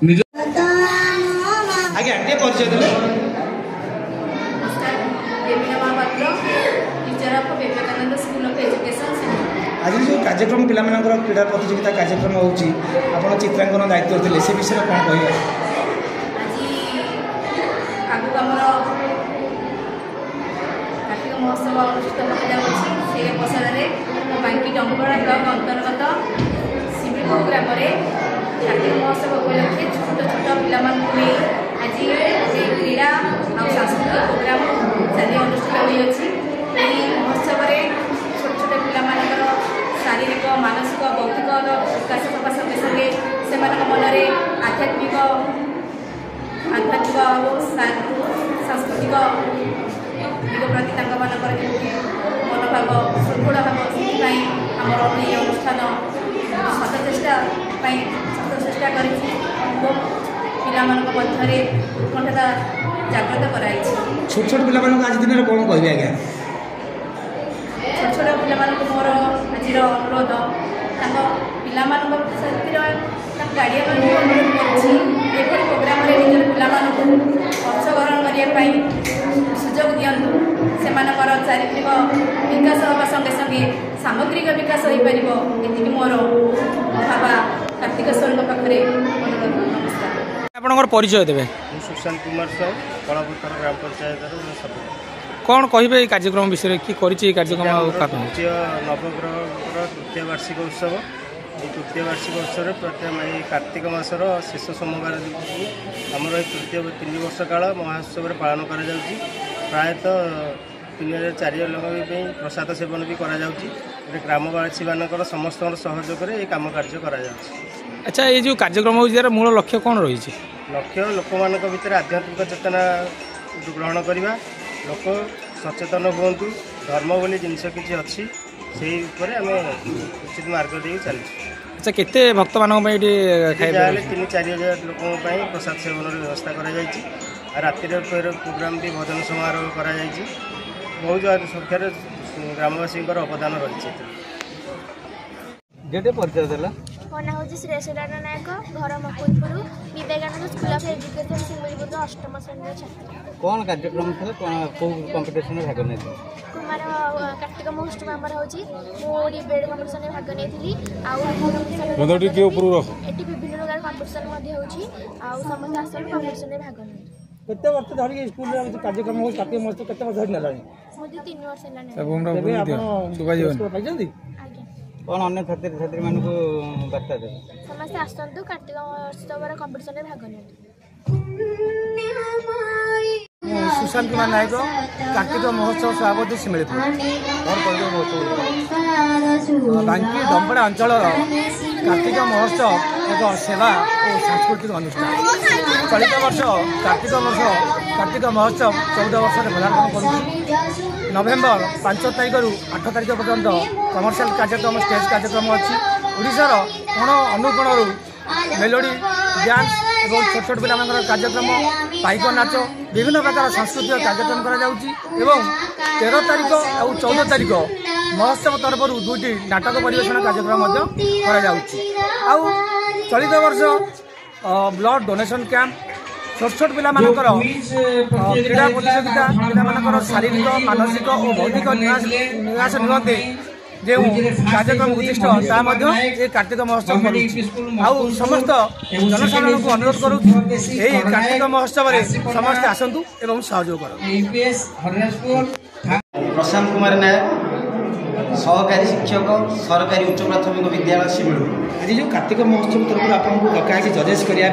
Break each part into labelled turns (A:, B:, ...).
A: निज आगे आगे परिचय देले आज जो कार्यक्रम पिलामानकर क्रीड़ा प्रतियोगिता कार्यक्रम होची आपण चित्रांकन दायित्व थे से विषय कौन कहबा
B: कार्तिक महोत्सव अनुष्ठित होती अवसर में बांकी डंबरा ब्लॉक अंतर्गत शिमिलपुर ग्राम कार्तिक महोत्सव उपलक्षे छोट छोट पिला आज क्रीड़ा और सांस्कृतिक प्रोग्राम चली अनुष्ठित होती महोत्सव में छोट छोट पिला शारीरिक मानसिक बौद्धिक विकास होगा संगे संगे से मन में आध्यात्मिक और सांस्कृतिक दिग प्रति मनोभाव सुदृढ़ भाव से आमर ये अनुष्ठान सतचेष्टा कर पिला उत्कंठा जागृत कराई
A: छोट छोट पिला आज दिन में कौन कह आज्ञा
B: छोट छोट पिला मोर आज अनुरोध पिला गाड़िया एपरी प्रोग्राम निजर पिला अंशग्रहण करने सुजोग दिंतु से चारित्रिक विकास होगा संगे संगे सामग्रिक विकास हो पार ये मोर बाबा कार्तिकेश्वर पाखे अनुरोध। नमस्कार
A: आपनकर परिचय देबे
C: सुशांत कुमार साहू कलापुर ग्राम पंचायत
A: कौन कहे कार्यक्रम विषय कि कार्यक्रम
C: तृतीय नवग्रह तृतीय वार्षिक उत्सव ये तृतीय वार्षिक उत्सव प्रथम कार्तिक मासर शेष सोमवार आमर तृतीय 3 वर्ष काल महोत्सव पालन कर प्रायतः 3000-4000 लोक प्रसाद सेवन भी ग्रामवासी मान समस्त सहयोग ये कम कार्य कर।
A: अच्छा ये जो कार्यक्रम हो मूल लक्ष्य कौन रही
C: लक्ष्य लोक मान भर आध्यात्मिक चेतना ग्रहण करवा लोक सचेतन हूँ धर्म बोली जिनस किसी अच्छी से आम उचित मार्ग दे चलु।
A: अच्छा केते भक्त मानक
C: 3-4 लोक प्रसाद सेवन व्यवस्था कर राति प्रोग्राम भी भजन समारोह कर बहुत संख्यार ग्रामवासी अवदान रही।
A: परिचय देला
D: मो ना हूँ श्रेयसराना नायक घर मकुलपुर विवेकानंद स्कूल ऑफ एजुकेशन शिमिलपुर 8म श्रेणी छात्र।
A: कौन कार्यक्रम था कंपटीशन में भाग नहीं
D: कुमार कार्तिक महोत्सव आमर हो डिबेट कंपटीशन में भाग नहीं विभिन्न प्रकार कंपटीशन समस्त आसन कंपटीशन में भाग नहीं
A: केते वर्ष धरी स्कूल कार्यक्रम हो कार्तिक महोत्सव केते वर्ष धरी नलानी
D: मुझे 3 वर्ष लानी
A: कौन अन्य छात्र छात्री मान को बार्ता दे
D: समस्त आसतु कार्तिक महोत्सव कंपटीशन में भाग नहीं।
A: सुशांत कुमार नायक कार्तिक महोत्सव सभापति शिमिलपुर बांकी डंबरा अंचल कार्तिक महोत्सव एक सेवा और सांस्कृतिक अनुष्ठान चलित वर्ष कार्तिक महोत्सव 14 वर्ष पदार्पण कर नवेम्बर 5 तारीख रु 8 तारीख पर्यंत कमर्शियल कार्यक्रम स्टेज कार्यक्रम अच्छी ओडिशार कोण अनुकोण मेलोडी डांस और छोट छोट पिला कार्यक्रम पाइक नाच विभिन्न प्रकार सांस्कृतिक कार्यक्रम कर 13 तारीख और 14 तारीख महोत्सव तरफ 2टी नाटक परिवेशन कार्यक्रम चलित वर्ष ब्लड डोनेशन कैंप छोट छोट पिला क्रीड़ा प्रतियोगिता पिला शारीरिक मानसिक और बौद्धिक निवास निमंते जो कार्यक्रम उद्दिष्ट ये कार्तिक महोत्सव आउ समस्त जनसाधारण को अनुरोध करूँ कार्तिक महोत्सव में समस्त आसतु एवं सहयोग कर।
E: प्रशांत कुमार नायक सहकारी शिक्षक सरकारी उच्च प्राथमिक विद्यालय शिमिलपुर
A: आज जो कार्तिक महोत्सव तरफ आपको डका जजेस करने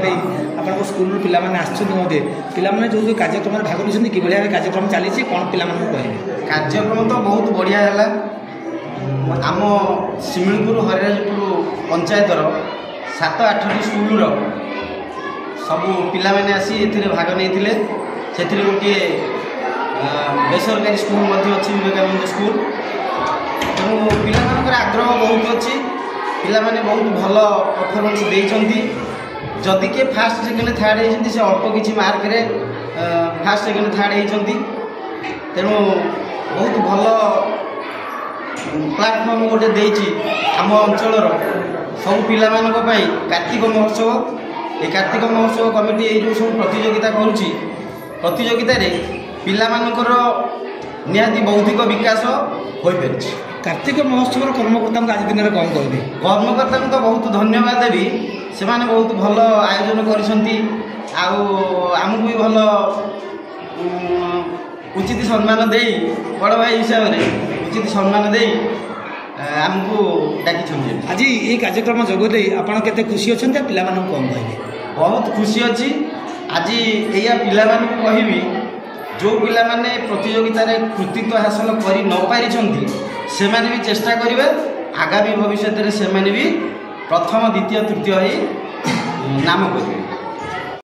A: आप स्कूल पिला आसते पिलाने जो कार्यक्रम भाग नहीं कि कार्यक्रम चली कौन पिला कहे
E: कार्यक्रम तो बहुत बढ़िया है आम शिमिलपुर हरिराजपुर पंचायतर 7-8टी स्कूल सबू पिला आसी भाग नहीं से गोटे बेसरकारी स्कूल अच्छी विवेकानंद स्कूल तेणु पिला आग्रह बहुत अच्छी पिला बहुत भल परफॉर्मेंस देती जदि किए फास्ट सेकेंड थर्ड होती से अल्प किसी मार्क फास्ट सेकेंड थर्ड होती तेणु बहुत भल प्लाटफर्म गोटे देती आम अंचल सब पिला कार्तिक महोत्सव ए कार्तिक महोत्सव कमिटी ये जो सब प्रतियोगिता करुच्ची प्रतियोगितार पिलामानकर निहाती बौद्धिक विकास हो पारि।
A: कार्तिक महोत्सव कर्मकर्ता आज दिन में कौन कहबी?
E: कर्मकर्ता तो बहुत धन्यवाद देवी से बहुत भल आयोजन करिसंती आमको भी भल उचित सम्मान दे बड़ भाई हिसाब से उचित सम्मान दे आमको डाकी।
A: आज ये कार्यक्रम जोगदे आपड़ के खुशी अच्छा पिला कौन कहे?
E: बहुत खुशी अच्छी आज या पिला कहबी जो पिला माने प्रतियोगिता कृतित्व हासिल कर न पारि से भी चेष्टा करेंगे आगामी भविष्य में से भी प्रथम द्वितीय तृतीय नाम करेंगे।